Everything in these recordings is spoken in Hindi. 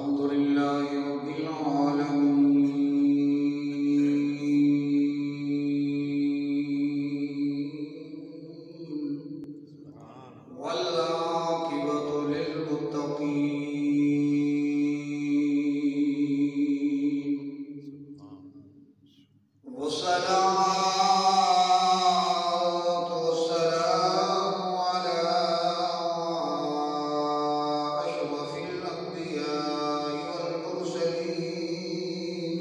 अल्हम्दुलिल्लाहि रब्बिल आलमीन वल आक़िबतु लिल मुत्तक़ीन वस्सलातु वस्सलामु अला अशरफिल अंबिया'i वल मुरसलीन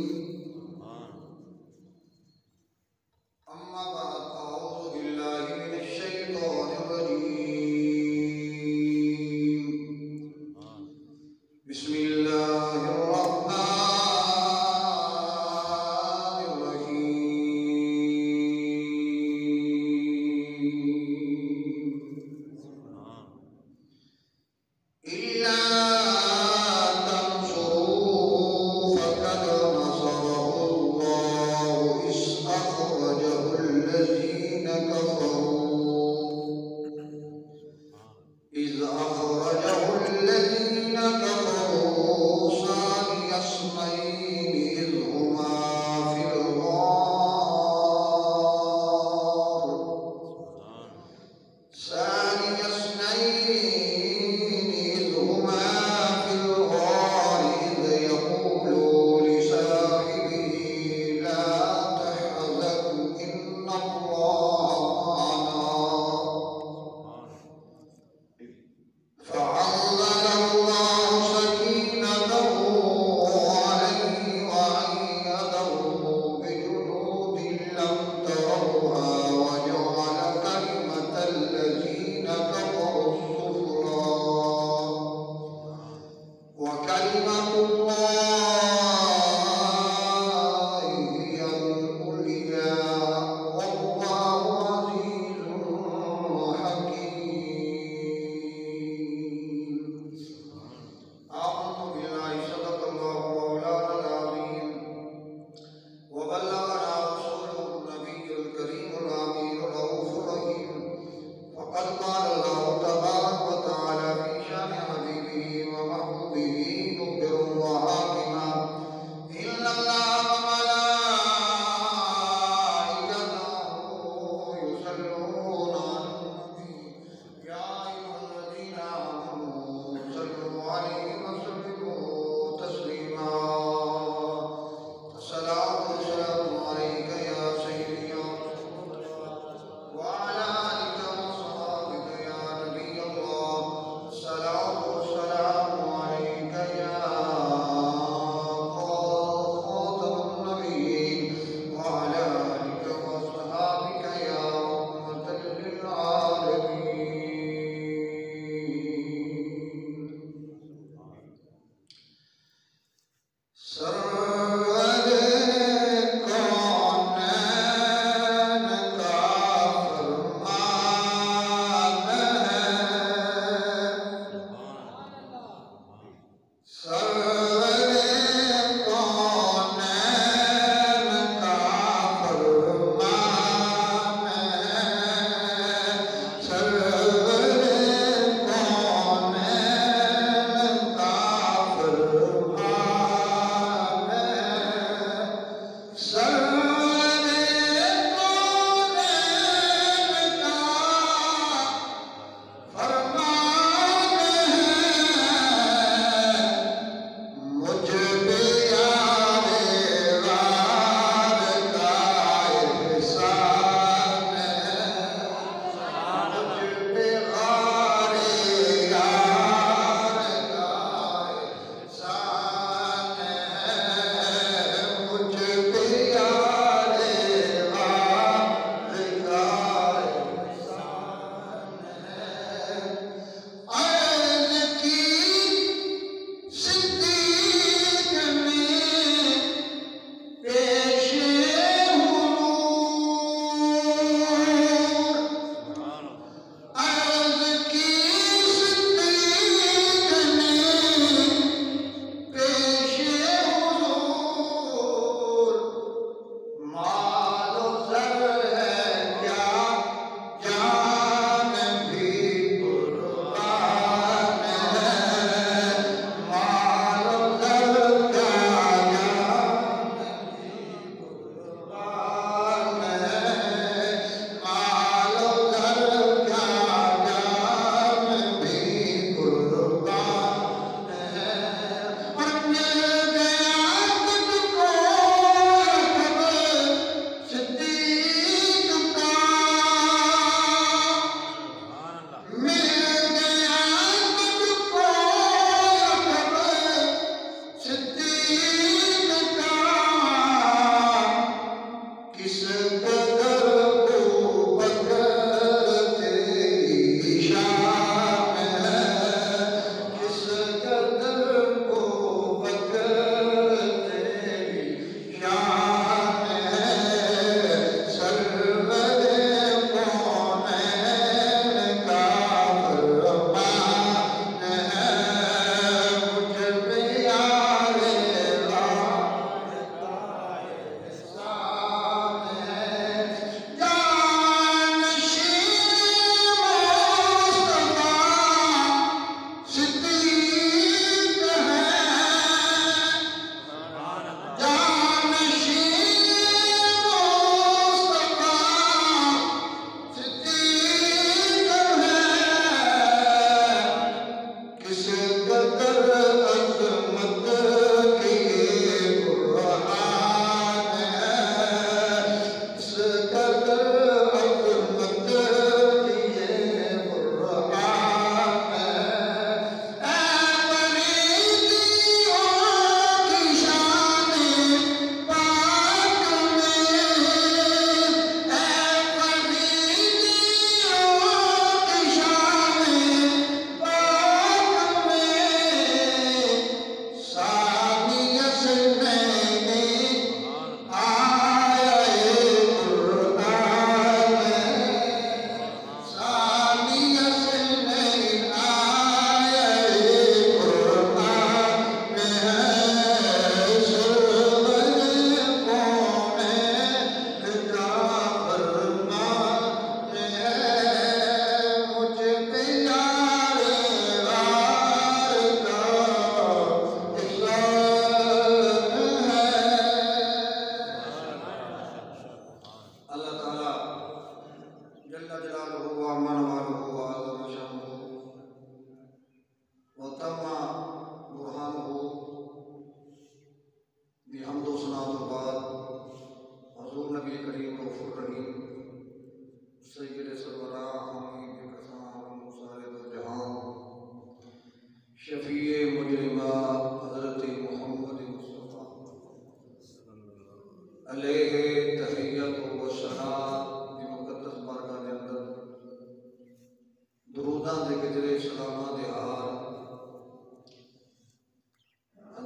अम्मा बाद अऊज़ु बिल्लाहि मिनश शैतानिर रजीम बिस्मिल्लाहिर रहमानिर रहीम इल्ला तंसुरूहु फक़द नसरहुल्लाहु इज़ अख़रजहुल्लज़ीना कफ़रू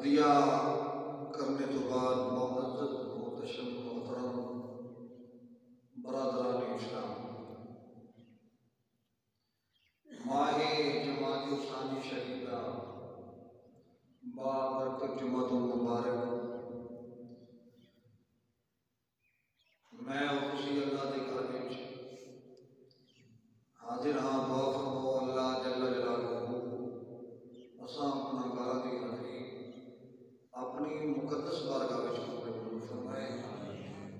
हदिया करने तो बाद मुअज़्ज़ज़ मोहतशम मोहतरम बरादरान इस्लाम, माहे जमात सानी शहीदा बाबरकत जुमातुल मुबारक, मैं और तुसी अल्लाह के घर में हाजिर हाँ। दुआ फरमाओ अल्लाह जल्ल जलालुहू असां अपना गारा दी हाज़री अपनी मुक़द्दस बारगाह में कबूल फरमाए।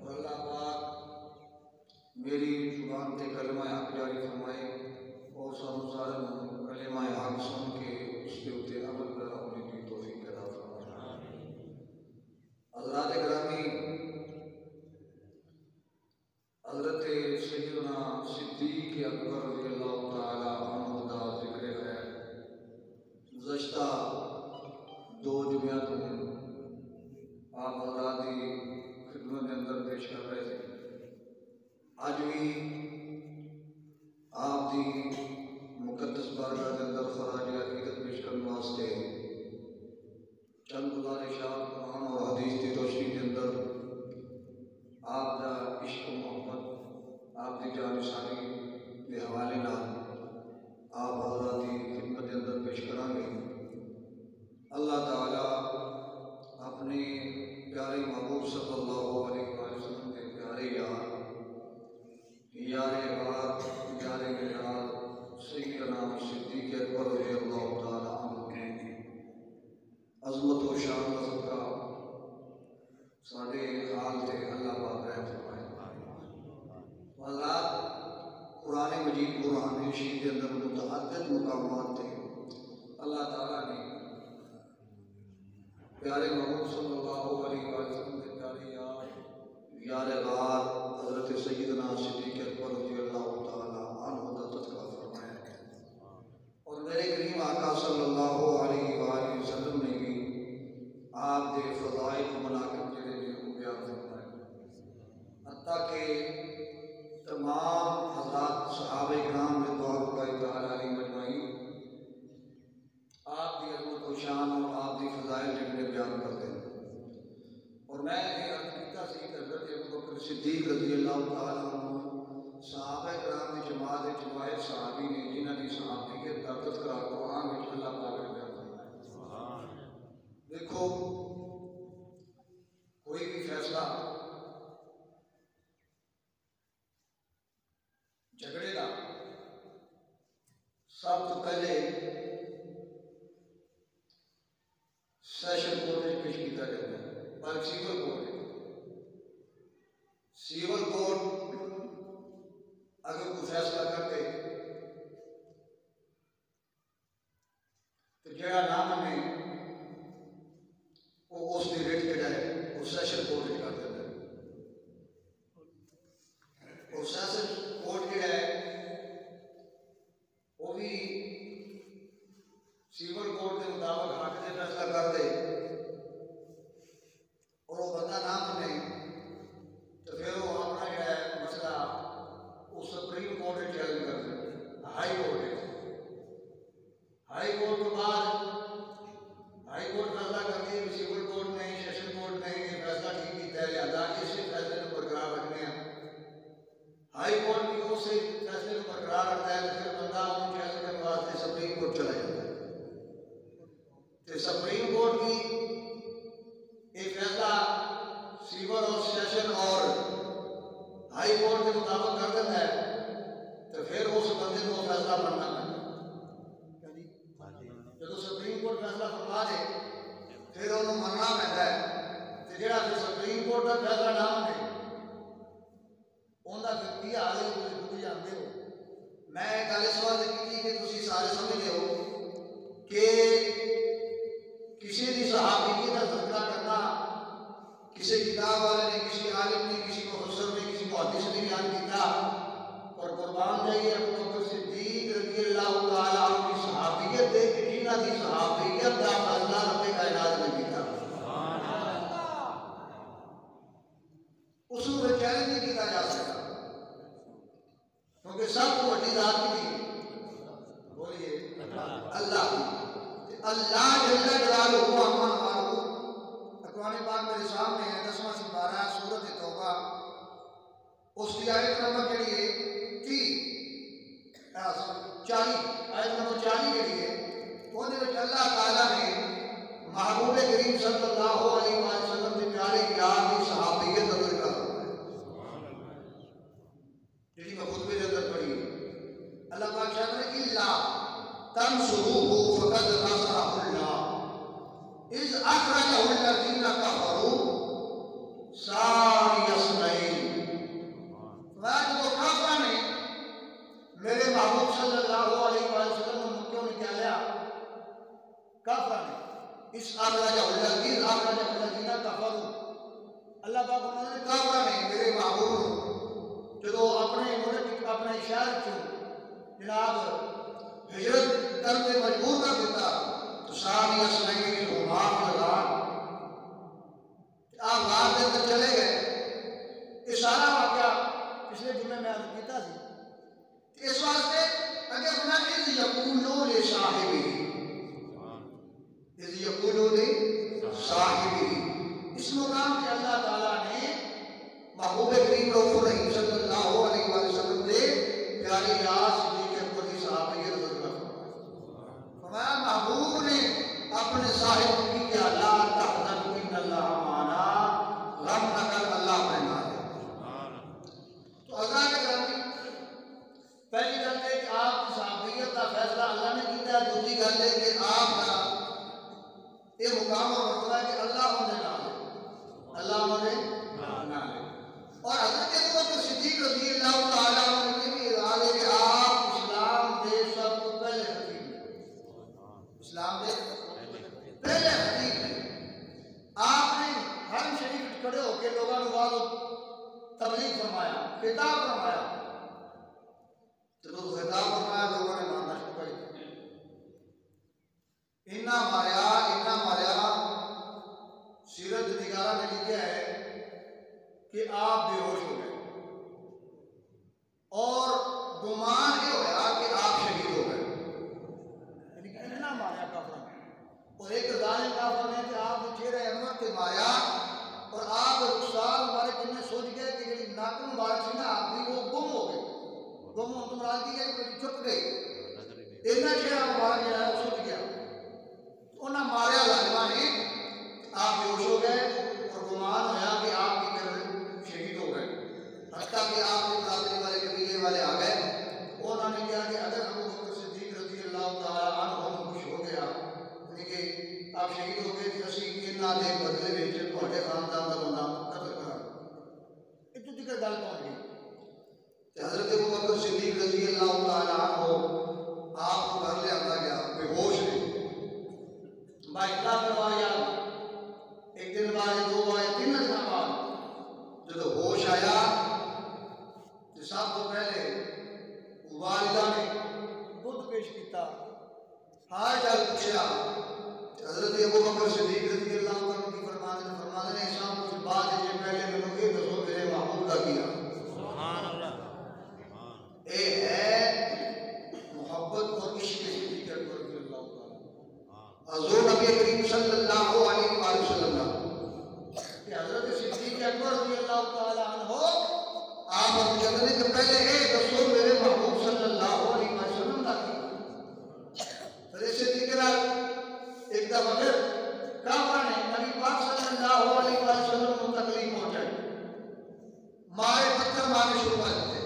और अल्लाह पाक मेरी जुबान से कलमा हक जारी फरमाए और सानू सारे कलमा हक सुन के उसके उत्ते अमल पैदा होने की तौफीक अता फरमाए। हज़रात गिरामी, हज़रत सय्यदना सिद्दीक़ अकबर रज़ियल्लाहु तआला अन्हु दा ज़िक्र है। गुज़श्ता 2 जुम्मों तो आप हज़रात की खिदमत के अंदर पेश कर रहे थे। अज भी आप दी मुक़द्दस बारगाह के अंदर ख़राज अक़ीदत पेश करने वास्ते चंद गुज़ारिशात कुरान और हदीस की रोशनी के अंदर आप दा इश्क मोहब्बत, आप दी जानिसारी के हवाले नाल आप हज़रात की खिदमत के अंदर पेश करांगे। अल्लाह ताला अपने प्यारे महबूब सल्लल्लाहु अलैहि वसल्लम के प्यारे यार बात यार मिलाद सय्यदना सिद्दीक़ अकबर रज़ियल्लाहु तआला अन्हु की अज़मत व शान का सदका साढ़े हाल से अल्लाह पाक रहम फरमाए। हज़रात, कुरान मजीद कुरान शरीफ के अंदर मुतअद्दिद मुकामात थे अल्लाह ताला ने प्यारे महबूब सल्लल्लाहु अलैहि वसल्लम के प्यारे यार गार हज़रत सय्यदना सिद्दीक़ अकबर रज़ियल्लाहु तआला अन्हु का तज़किरा फरमाया। और मेरे करीम आका सल्लल्लाहु अलैहि वसल्लम ने भी आप दे फ़ज़ाइल मनाक़िब जिहड़े ने वो बयान फरमाए। हत्ता कि तमाम हज़रात सहाबा किराम रिज़वानुल्लाहि तआला अलैहिम अजमईन आप दी अज़मत व शान और आप दी फ़ज़ाइल जिहड़े बयान करते हैं। और मैं ये अर्ज़ कीता सी कि हज़रत अबू बकर सिद्दीक़ रज़ियल्लाहु तआला अन्हु सहाबा किराम की जमात विच वाहिद सहाबी ने जिन्हां दी सहाबियत दा तज़किरा कुरान विच अल्लाह पाक ने बयान फरमाया। देखो, कोई भी फैसला झगड़े का सब तो पहले सैशन कोर्ट में पेश किया जाता है, पर सिविल कोर्ट अगर कोई फैसला करते तो जरा ना मने वो उसकी रेट जड़ा है वो सैशन कोर्ट में कर देता है। और सैशन कोर्ट जड़ा है वो भी सिविल कोर्ट के मुताबिक हक से फैसला कर दे और वो बंदा ना मने तो फिर वो अपना जो है मसला उस सुप्रीम कोर्ट में चैलेंज कर दे, हाई कोर्ट के बाद हाई कोर्ट फैसला कर दिए कि सिविल कोर्ट ने सेशन कोर्ट ने ये फैसला ठीक किया है, लिहाजा इस फैसले को बरकरार रखने हैं। हाई कोर्ट भी उस फैसले को बरकरार रखता है, फिर बंदा उन्हें चैलेंज करने वास्ते सुप्रीम कोर्ट चला जाता है। तो सुप्रीम कोर्ट भी ये फैसला सिविल और सेशन और हाई कोर्ट के मुताबिक कर देता है, तो फिर उस बंदे को फैसला बनना है। जो सुप्रीम कोर्ट फैसला फरमा दे फिर उन्होंने मनना पैदा है। तो जो फिर सुप्रीम कोर्ट का फैसला ना मने उनका फिर की हाल है, तुम खुद जानते हो। मैं गल इस वास्ते की कि तुम सारे समझते हो कि किसी की सहाबगी का तज़किरा करना किसी किताब वाले ने, किसी आलिम ने, किसी मुफस्सिर ने, किसी मुहद्दिस ने बयान किया। और कुर्बान जाइए अबू बकर सिद्दीक़ रज़ियल्लाहु तआला अन्हु की सहाबियत देख के जिन्हां दी सहाबियत दा फैसला रब्बे कायनात ने किया, सुभान अल्लाह, उसको फिर चैलेंज नहीं किया जा सकता, क्योंकि सबको बड़ी जात की बोलिए अल्लाह की। अल्लाह जल्ल जलालुहु अम्मा मालूम इस अखरजहुल्लज़ीना कफ़रू सानियस्नैन, तो काफरा ने मेरे महबूब सल्लल्लाहु अलैहि वसल्लम को मक्के में क्या लिया? काफरा ने इस अखरजहुल्लज़ीना कफ़रू, अल्लाह पाक ने काफरा ने मेरे महबूब जो अपने मुल्क अपने शहर चो जनाब हिजरत करते मजबूर कर देता, तो सानियस्नैन हुमा फिल गार, आप गार के अंदर चले गए। ये सारा वाकया पिछले जुम्मे में अर्ज किया थी। इस वास्ते अगर मैं इस यकूलो ले साहिबी, इस यकूलो ले साहिबी, इस मुकाम पे अल्लाह ताला ने महबूब करीम रऊफ़ुर रहीम सल्लल्लाहु अलैहि वसल्लम से प्यारी याद सिद्दीक़ अकबर की सहाबी की रज़ा फरमाया, महबूब ने अपने साहिब की क्या ला तहज़न इन्नल्लाह माना, गम न कर, अल्लाह अपने नाम है। तो अज़ा के ग्रामी पहली गल है कि आपकी साहबियत का फैसला अल्लाह ने किया। दूसरी गल है कि आपका ये मुकाम और मर्तबा कि अल्लाह उन्हें नाम है, अल्लाह उन्हें नाम है। और हज़रत अबू बकर सिद्दीक़ रज़ियल्लाहु ताला अन्हु के भी इराद है कि आप इस्लाम के सब पहले खतीब हैं, इस्लाम के पहले खतीब हैं। आपने हर शरीफ खड़े होकर लोगों को वाज़ तबलीग फरमाया, खिताब फरमाया। तो खिताब फरमाया, लोगों ने मानना शुरू कर दिया। इन्ना माया सीरत निगारा ने लिखा है कि आप बेहोश हो गए और गुमान ये होया कि आप शहीद हो गए। इन्ना माया काफर और एक जालिम काफर ने कि आप चेहरे अनवर के माया और आप रुखसार मुबारक इन्हें सोच गए कि जी नाक मुबारक थी ना आपकी वो गुम हो गई, गुम हो तुम राजी गए, छुप गई, इतना चेहरा मुबारक जो है वो सोच गया। उन्हें मारिया लाजमा ने आप बेहोश हो गए और गुमान होया कि आप शहीद हो गए। हत्ता कि आपके बरादरी वाले कबीले वाले आ गए। उन्होंने कहा कि अगर अबू बकर सिद्दीक़ रज़ियल्लाहु ताला अन्हु खुश हो गया कि आप शहीद हो गए, तो असीं इन्हां दे बदले विच तुहाडे खानदान दा बंदा कतल करांगे। इत्थों तक गल पहुंच गई। ते हज़रत अबू बकर सिद्दीक़ रज़ियल्लाहु ताला अन्हु आपको घर लिया गया बेहोश ने, बाइकला करवाया। एक दिन बाद, दो बार, तीन दिन बाद जो होश आया तो सब तो पहले वालिदा ने दूध पेश किया, हाल चाल पूछा। हज़रत अबू बकर सिद्दीक़ रज़ियल्लाहु अन्हु की फरमाते ने सब कुछ बाद ये पहले मैंने ये दसो मेरे महबूब का किया। सुभान अल्लाह, ये है मोहब्बत और इश्क़ सिद्दीक़ अकबर रज़ियल्लाहु ताला हज़ूर नबी करीम सल्लल्लाहु अलैहि वसल्लम कि हज़रत सिद्दीक़ अकबर रज़ियल्लाहु ताला अन्हु आप कहते कि पहले ये दसो मेरे महबूब सल्लल्लाहु अलैहि वसल्लम का किया। फिर इसे दिखरा एक दफा फिर काफरा ने नबी पाक सल्लल्लाहु अलैहि वसल्लम को तकलीफ पहुंचाई, मारे पत्थर मारने शुरू कर दिए,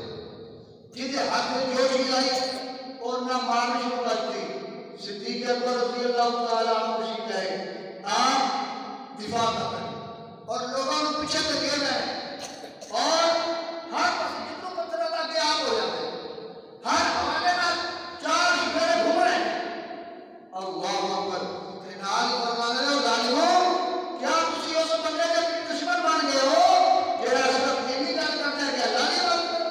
जिसके हाथ में जोश आई और ना मारने शुरू कर दी। सिद्दीक़ अकबर रज़ियल्लाहु ताला अन्हु तशरीफ लाए, आप दिफा कर और लोगों को पीछे से घेर रहे और हर पास जितने पत्थर लगा के आप हो जाते, हर हवाले में चार शिकारे घूम रहे हैं। अल्लाहु अकबर, नाल फरमान रहे हो जालिमो, क्या तुसी उस बंदे के दुश्मन बन गए हो जेड़ा सिर्फ इन्हीं गल करता है कि अल्लाह की बात करो,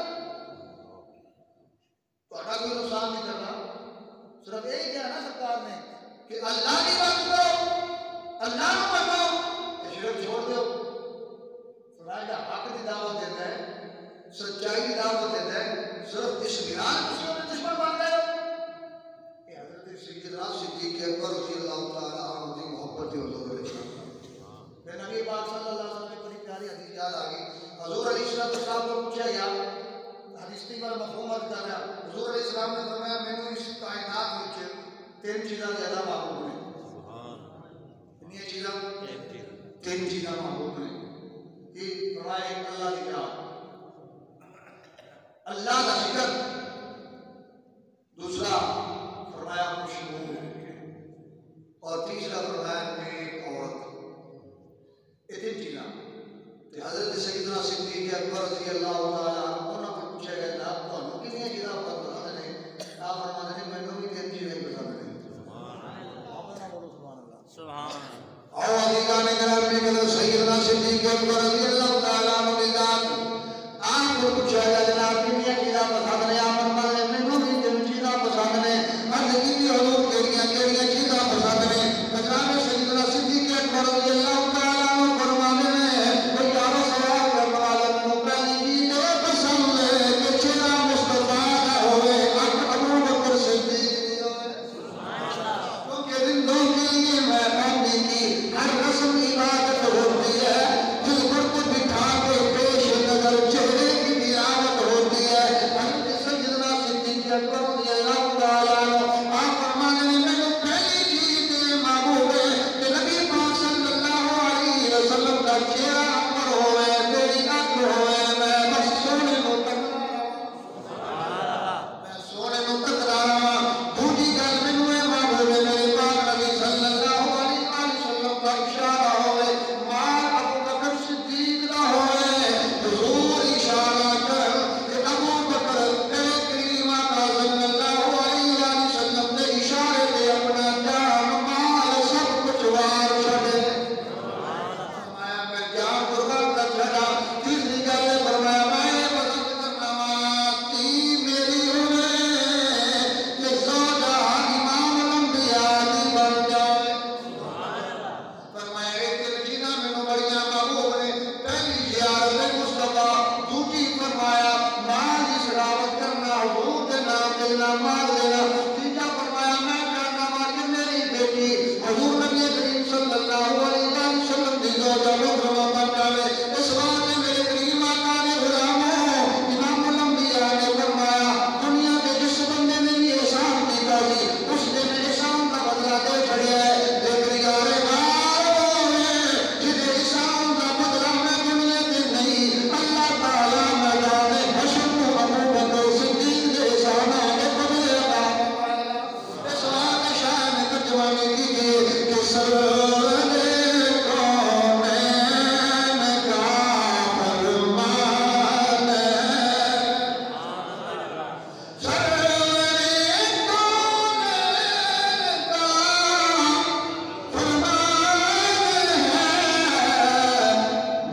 ਤੁਹਾਡਾ कोई नुकसान नहीं करना, सिर्फ यही कहा ना सरकार ने कि अल्लाह की बात करो, अल्लाह को मानो, शिरक छोड़ दो। फरमाया हक की दावत देता है, सच्चाई की दावत देता है, सिर्फ इस बिना तुसी अपने दुश्मन बन गए हो। ये हज़रत सैयदना सिद्दीक़ अकबर रज़ियल्लाहु ताला अन्हु की मोहब्बत थी हुज़ूर अलैहि। फिर नबी पाक सल्लल्लाहु अलैहि वसल्लम की बड़ी प्यारी हदीस याद आ गई। हुज़ूर अलैहिस्सलाम को पूछा गया, हदीस की बार मफ़हूम अर्ज़ कर रहा, हुज़ूर अलैहिस्सलाम ने फरमाया मैंने इस कायनात में तीन चीज़ें ज़्यादा महबूब हैं। कितनी चीज़ें? तीन चीज़ें महबूब हैं। कि फरमाया एक अल्लाह की याद, अल्लाह का जिक्र, दूसरा फरमाया खुशबू और तीसरा फरमाया नेक अकबर रज़ी अल्लाह तआला उन्होंने को पूछा गया जनाब ਤੁਹਾਨੂੰ ਕਿੰਨੀਆਂ ਚੀਜ਼ਾਂ ਪਸੰਦ ਨੇ आप फरमाते हैं मैंने भी 3 चीजें पसंद हैं सुभान और अलीका ने ग्राम में कहा सैयदना सिद्दीक अकबर रज़ी अल्लाह तआला अन्हु ने कहा आपको पूछा गया जनाब कितनी चीज़ें पसंद ने आप फरमाते हैं मैंने भी 3 चीज़ें पसंद ने अर्ज़ की भी हुजूर केड़ियां चीज़ें पसंद ने जनाब सैयदना सिद्दीक अकबर रज़ी अल्लाह तआला अन्हु फरमाते हैं कि यारो सवाल करने वाले को पहली चीज़ ये पसंद है कि चेहरा मुस्तफा का होवे अबू बकर सिद्दीक क्योंकि जिंदों के लिए मेहरबानी की हर रस्म इबादत होती है जिस पर को बिठा के पेश नजर चेहरे की तिलावत होती है हज़रत सैयदना सिद्दीक अकबर रज़ी अल्लाह तआला अन्हु आप फरमाते हैं मैंने पहली चीज ये महबूब है कि नबी पाक सल्लल्लाहु अलैहि वसल्लम का चेहरा अंबर होवे मेरी आंख होवे मैं बस सोने को तकरा दूसरी गल मैनू है महबूब है मेरे पाक नबी सल्लल्लाहु अलैहि वसल्लम का इशारा होवे मां अबू बकर सिद्दीक दा होवे हुजूर इशारा कर कि अबू बकर तेरे करीम आका सल्लल्लाहु अलैहि वसल्लम के इशारे पे अपना जान माल सब कुछ वार छड़े फरमाया मैं जान कुर्बान कर छड़ा तीसरी गल फरमाया मैं पसंद करना ती मेरी होवे कि सौदा इमाम अंबिया दी बन जाए फरमाया एक चीज़ां मैनू बड़ियां महबूब ने पहली ज़ियारत मुस्तफा दूसरी फरमाया माल की सरावत करना हुजूर के नाम देना माल देना तीसरा फरमाया मैं जानना वा कि मेरी बेटी हुजूर नबी करीम सल्लल्लाहु अलैहि वसल्लम दी ज़ौजा मुहर्रमा बन जावे इस वास्ते मेरे करीम आका ने गुलामों इमाम अंबिया ने फरमाया दुनिया के जिस बंदे ने ये एहसान किया सी उसने मेरे एहसान का बदला दे छड़िया है लेकिन यारे जिसे एहसान का बदला मैं दुनिया के नहीं अल्लाह ताला मैदान हश्र में अबू बकर सिद्दीक के एहसान के बदले अता फरमाया इस वास्ते शाह ने तर्जुमानी की कि सरवरे कौनैन का फरमान है सरवरे कौनैन का फरमान है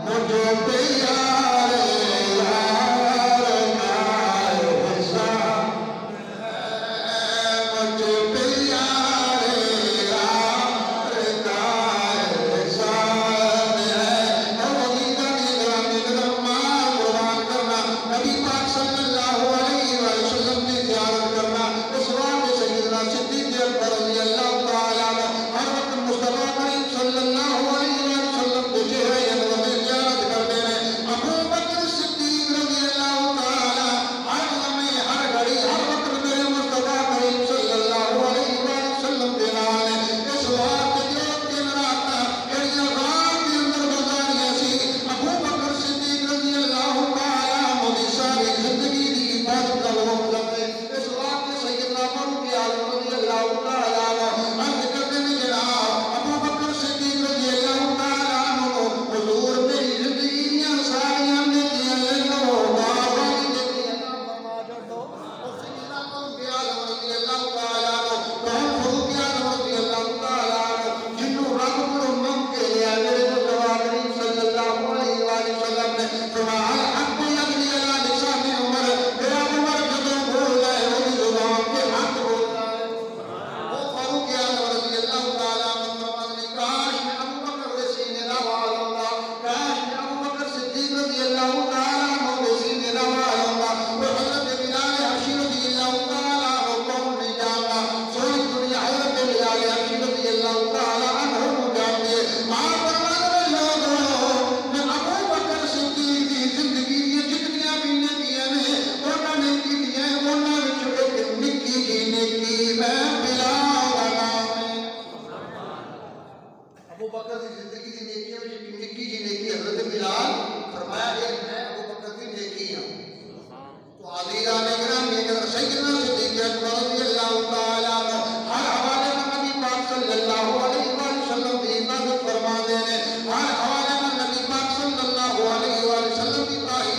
मुझे पे यार का एहसान मुझे पे यार का एहसान है और वजीदा ने ग्रामी माल कुर्बान करना नबी पाक सल्लल्लाहु अलैहि वसल्लम की ज़ियारत करना इस वास्ते सैयदना सिद्दीक अकबर रज़ी अल्लाह तआला अन्हु हर वक्त मुस्तफा करीम सल्लल्लाहु अलैहि वसल्लम के चेहरे अनवर की ज़ियारत करते हैं अबू बकर सिद्दीक रज़ी अल्लाह तआला हर समय हर घड़ी हर वक्त मेरे मुस्तफा करीम सल्लल्लाहु अलैहि वसल्लम के नाल है इस वास्ते जो दिन रात एड़ियां रात के अंदर गुजारियां सी अबू बकर सिद्दीक रज़ी अल्लाह तआला अन्हु दी सारी जिंदगी दी इबादत का वो मतलब है इस वास्ते सैयदना फारूक आज़म रज़ी अल्लाह तआला अन्हु अर्ज़ करते हैं जनाब अबू बकर सिद्दीक रज़ी अल्लाह तआला अन्हु हुजूर मेरी जिंदगी दियां सारियां नेकियां ले लो बावाली नेकियां ना फरमा छड्डो और सैयदना फारूक आज़म रज़ी अल्लाह तआला अन्हु कौन फारूक आज़म रज़ी अल्लाह तआला अन्हु जिन्नु रब को मंग के लिया मेरे मुस्तफा करीम सल्लल्लाहु अलैहि वसल्लम ने फरमाया हक यगली अला लिसान उमर मेरा उमर जदों बोलदा है वो जुबान पे हक बोलता है वो फारूक आज़म रज़ी अल्लाह तआला अन्हु फरमाते हैं काश मैं अबू बकर के सीने दा वाल होंदा काश मैं अबू बकर सिद्दीक रज़ी अल्लाह तआला अन्हु के सीने दा वाल होंदा वो हज़रत बिलाल हबशी रज़ी अल्लाह तआला अन्हु कौन नहीं जानता सारी दुनिया हज़रत बिलाल हबशी रज़ी अल्लाह तआला अन्हु को जानती है मां फरमाते हैं लोगों मैं अबू बकर सिद्दीक की जिंदगी दी जितनियां भी नेकियां ने उन्होंने कीतियां उन्हां विचों एक निक्की जी नेकी मैं बिलाल दा नाम है अबू बकर की जिंदगी दी नेकियां विच एक निक्की जी नेकी हज़रत बिलाल फरमाया ये मैं अबू बकर की नेकी हां तो अज़ीज़ा ने ग्रामी अगर सैयदना सिद्दीक अकबर रज़ी अल्लाह तआला अन्हु हर हवाले में नबी पाक सल्लल्लाहु अलैहि वसल्लम की इबादत फरमाते हैं हर हवाले में नबी पाक सल्लल्लाहु अलैहि वसल्लम की तारीफ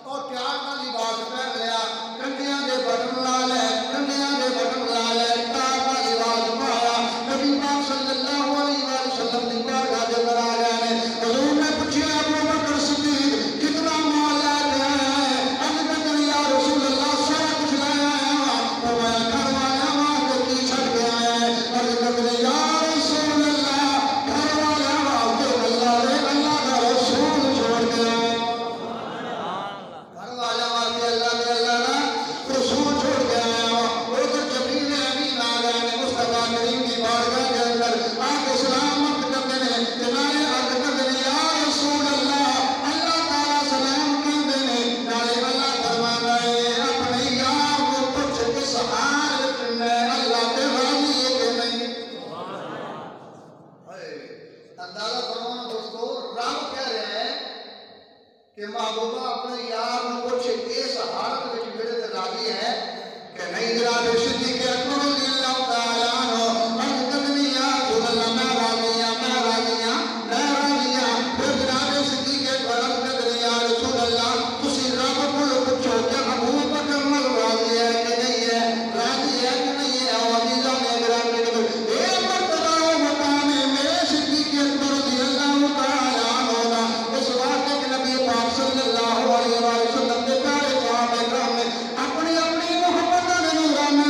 और प्यार का लिबास पहन लिया, कंडियां दे बटन ला ले, कंडियां दे बटन ला ले, प्यार का लिबास पाया। नबी पाक सल्लल्लाहु अलैहि वसल्लम की बारगाह के अंदर आ गए ने। हुजूर ने पूछा अबू बकर सिद्दीक कितना माल लेके आया है? अर्ज़ करते या रसूल अल्लाह सारा कुछ लाया है। फरमाया घर वाला वास्ते की छड़ के आया है? अर्ज़ करते या रसूल अल्लाह घर वाला वास्ते अल्लाह रे अल्लाह का रसूल छोड़ के आया। घर वाला वास्ते अल्लाह का रसूल छोड़ के आया। उधर जबरील अमीन आ गए ने मुस्तफा करीम की बारगाह के अंदर आके सलाम करते ने कि नाले अर्ज़ करते ने या रसूल अल्लाह अल्लाह ताला सलाम कहते ने, नाले अल्लाह फरमाता है अपने यार को पूछ किस हालत में अल्लाह पे राजी है कि नहीं। अंदाजा फरमाओ दोस्तों, रब कह रहे हैं कि महबूबा अपने यार को पूछ इस हालत में मेरे से राजी है कि नहीं। जनाब सिद्दीक़ अकबर रज़ियल्लाहु ताला अन्हु अर्ज़ करते हैं या रसूल अल्लाह मैं राजी हूं, मैं राजी हूं, मैं राजी हूं। फिर जनाब सिद्दीक़ अकबर अर्ज़ करते हैं या रसूल अल्लाह तुसी रब को पूछो कि अबू बकर मल राजी है कि नहीं है, राजी है कि नहीं है। और अजीज़ों ने गिराम के ए मर्तबा मकाम मेरे सिद्दीक़ अकबर रज़ियल्लाहु ताला अन्हु दा इस वास्ते कि नबी पाक सल्लल्लाहु अलैहि वसल्लम के प्यारे सहाबा किराम ने अपनी अपनी मोहब्बत के नूरानी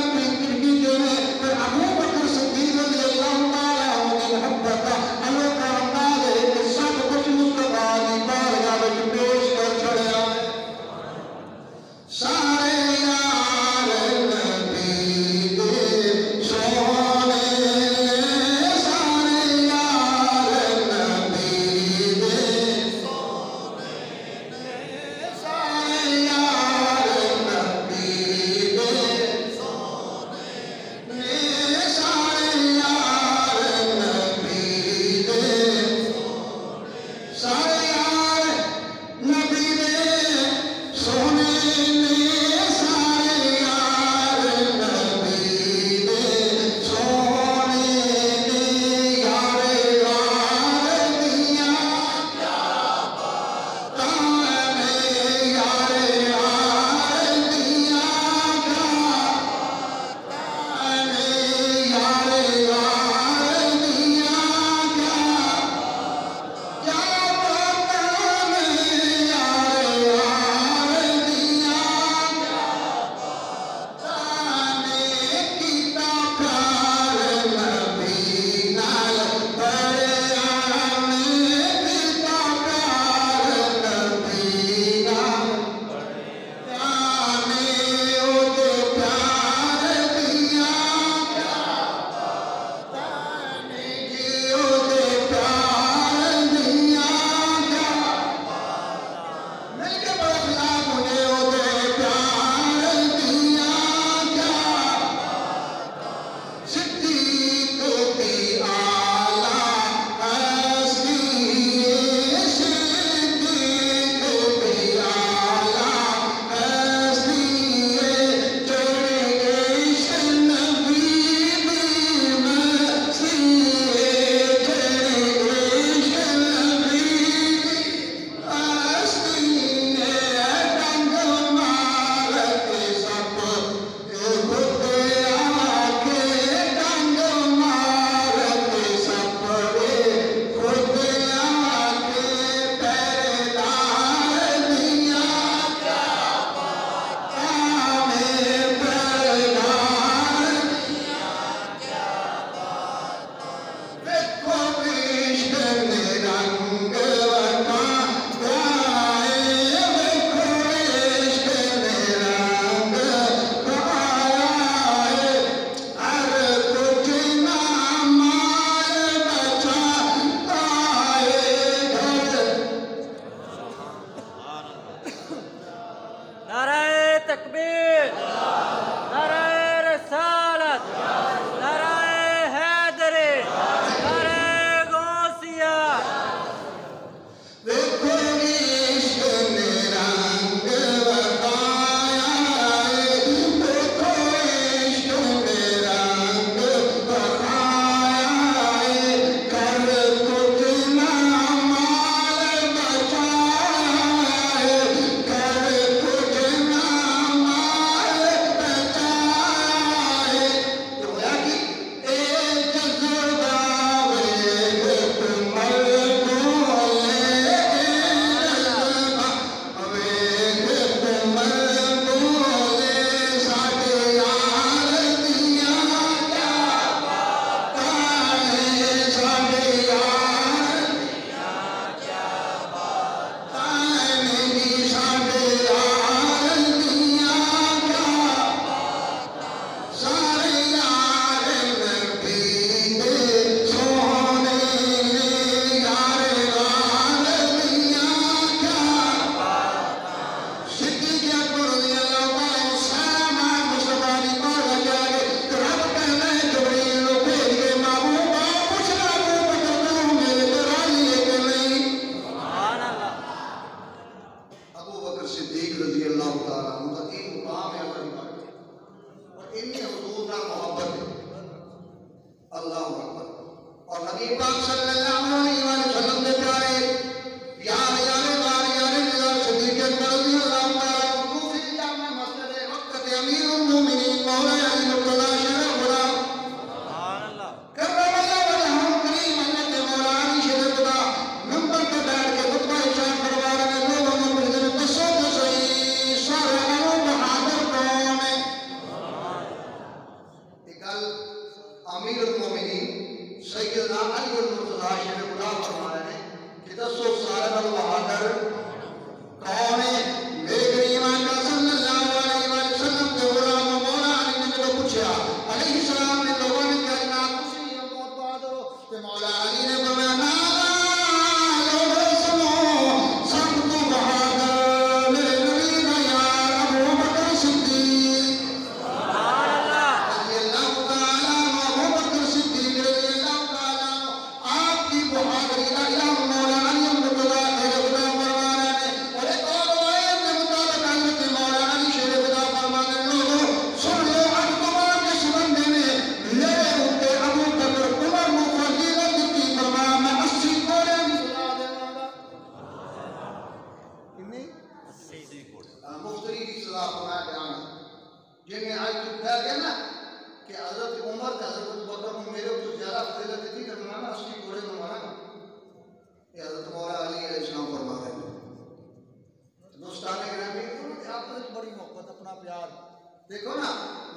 देखो ना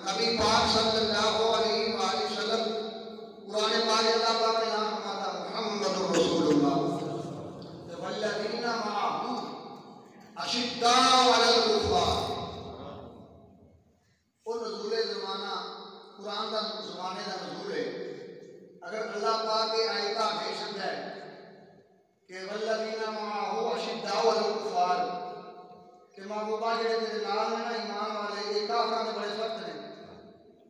नबी पाक सल्लल्लाहु अलैहि वसल्लम कुरान पाक अल्लाह पाक ने नाम फरमाता मुहम्मदुर रसूलुल्लाह वल्लज़ीना माअहू अशिद्दाउ अलल कुफ़ार। और नज़ूले ज़माना कुरान का ज़माने का नज़ूल है। अगर अल्लाह पाक के आयत का बेशक है कि वल्लज़ीना माअहू अशिद्दाउ अलल कुफ़ार कि महबूबा जेड़े तेरे नाल ने ना ईमान वाले ये काफिरां दे बड़े सख्त ने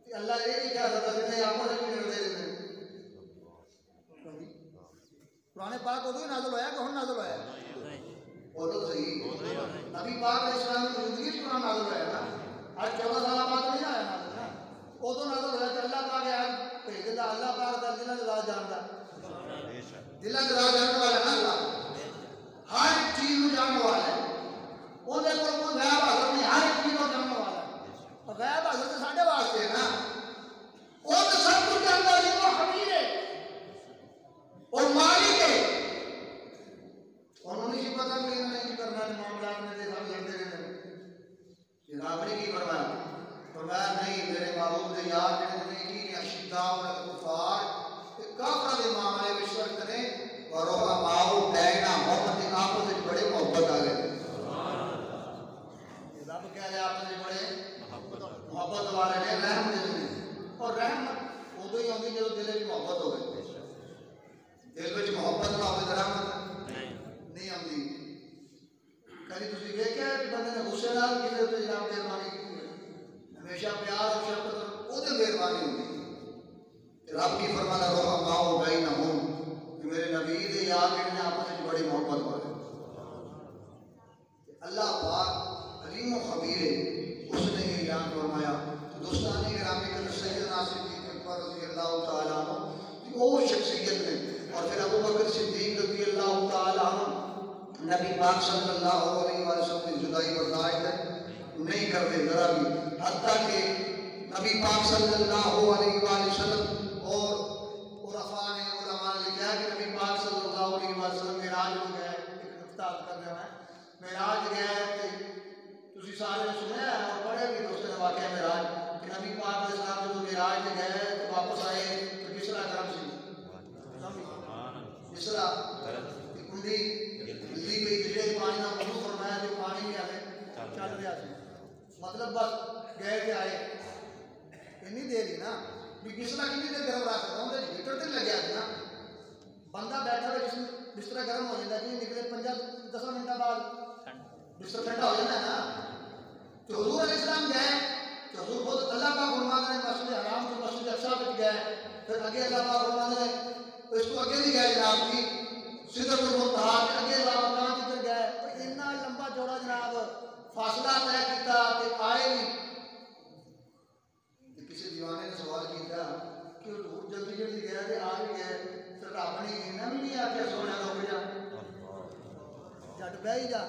ते अल्लाह ये नहीं कह सकता कि आपस में लड़ते रहते हैं। पुराने पाक उदों ही नाज़िल होया कि हुण नाज़िल होया? उदों सही नबी पाक अलैहिस्सलाम की जिंदगी में कुरान नाज़िल होया ना। आज 14 साल बाद नहीं आया नाज़िल ना, उदों नाज़िल होया कि अल्लाह पाक आज भेज दिंदा। अल्लाह पाक दा दिलां दा राज जानदा, दिलां दा राज जानने वाला ना अल्लाह हर चीज में जानने वाला है। ਉਹਦੇ ਕੋਲ ਕੋਈ ਗੈਬ ਹਾਜ਼ਰ ਨਹੀਂ, ਹਰ ਇੱਕ ਚੀਜ਼ ਨੂੰ ਜਾਣਨ ਵਾਲਾ ਹੈ। ਗੈਬ ਹਾਜ਼ਰ ਤਾਂ ਸਾਡੇ ਵਾਸਤੇ ਹੈ ਨਾ, ਉਹ ਤਾਂ ਸਭ ਕੁਝ ਜਾਣਦਾ ਹੈ, ਉਹ ਖਬੀਰ ਹੈ, ਉਹ ਮਾਲਿਕ ਹੈ। ਉਹਨੂੰ नहीं पता कि इन्होंने क्या करना है, मामला में दे सब लड़ते रहते हैं। जनाब ने की फरमाया? फरमाया नहीं, मेरे महबूब दे यार जिन्होंने की ने अशिद्दाउ अलल कुफ़ार काफिरां दे मामले में सख्त ने और रुहमाउ बैनहुम ते आपस में बड़े मोहब्बत आ गए। रब कह रहे आपस में बड़े मोहब्बत वाले ने, रहम दिल ने। और रहमत उदों ही आती जो दिल में मोहब्बत हो गई। दिल में मोहब्बत ना हो तो रहमत नहीं आती। कभी तुम देखा कि बंदे ने गुस्से नाल किसी उत्ते जनाब मेहरबानी की है? हमेशा प्यार और शफकत और मेहरबानी होती। रब की फरमाना रुहमाउ बैनहुम कि मेरे नबी दे यार जिन्हें आपस में बड़ी मोहब्बत वाले। अल्लाह पाक अलीम व खबीर है, उसने ये ऐलान फरमाया। तो दोस्तानी गिरामी के सैयदना सिद्दीक़ अकबर रज़ियल्लाहु तआला अन्हु कि वो शख्सियत ने और फिर अबू बकर सिद्दीक़ रज़ियल्लाहु तआला अन्हु नबी पाक सल्लल्लाहु अलैहि वसल्लम की जुदाई बर्दाश्त नहीं करते जरा भी। हत्ता कि नबी पाक सल्लल्लाहु अलैहि वसल्लम और उलमा ने लिखा कि नबी पाक सल्लल्लाहु अलैहि वसल्लम मेराज हो गए। एक नुक्ता कर रहा है, मेराज गए तुसी सारे ने सुना है और पढ़े भी दोस्तों ने वाकया मेराज कि नबी पाक अलैहिस्सलाम जब मेराज गए तो वापस आए तो किसरा गर्म सी किसरा कुंडी ली गई जिले पानी ना वजू फरमाया जो पानी में आवे चल रहा सी। मतलब बस गए थे आए इन्नी देर ही ना भी किसरा कितनी देर गर्म रख सकता हूँ हीटर तो लग गया ना। बंदा बैठा हुआ जिसमें बिस्तरा गर्म हो जाता है, निकले 5-10 मिनट बाद बिस्तर ठंडा हो जाता है ना। तो हुजूर अलैहिस्सलाम गए तो हुजूर खुद अल्लाह पाक फरमाते हैं मस्जिद हराम से मस्जिद अक्सा तक गए। फिर आगे अल्लाह पाक फरमाते हैं इसको आगे नहीं गए जनाब की सिदरतुल मुंतहा के आगे अल्लाह पाक किधर गए। तो इतना लंबा चौड़ा जनाब फासला तय किया ते आए भी। किसी दीवाने ने सवाल किया कि हुजूर जल्दी जल्दी गए थे आ भी गए, फिर रब ने इन्ना भी नहीं आख्या सोने रुक जा, जट बह ही जा।